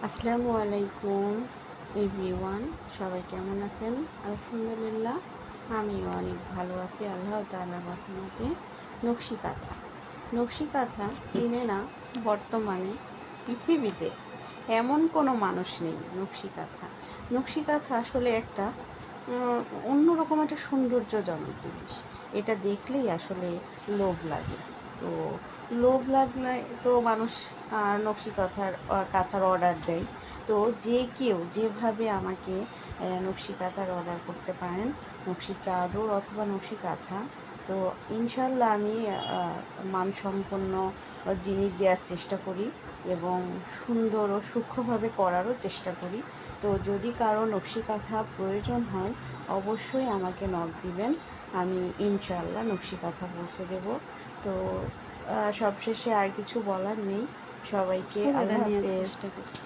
আসসালামু আলাইকুম এভরিওয়ান, সবাই কেমন আছেন? আলহামদুলিল্লাহ, আমিও অনেক ভালো আছি আল্লাহ তাআলার রহমতে। নকশি কাঁথা, নকশি কাঁথা চিনে না বর্তমানে পৃথিবীতে এমন কোনো মানুষ নেই। নকশি কাঁথা, নকশি কাঁথা আসলে একটা অন্যরকম একটা সৌন্দর্যজনক জিনিস। এটা দেখলেই আসলে লোভ লাগে। তো লোভ লাগলে তো মানুষ নকশি কাঁথার অর্ডার দেয়। তো যে কেউ যেভাবে আমাকে নকশি কাঁথার অর্ডার করতে পারেন, নকশি চাদর অথবা নকশি কাঁথা। তো ইনশাল্লাহ আমি মানসম্পন্ন জিনিস দেওয়ার চেষ্টা করি এবং সুন্দর ও সূক্ষ্মভাবে করারও চেষ্টা করি। তো যদি কারো নকশি কাঁথা প্রয়োজন হয়, অবশ্যই আমাকে নক দিবেন। আমি ইনশাআল্লাহ নকশি কাঁথা পৌঁছে দেব। তো সবশেষে আর কিছু বলার নেই। সবাইকে সুবিধা আল্লাহ নেওয়ার হাফেজ। চেষ্টা করছি।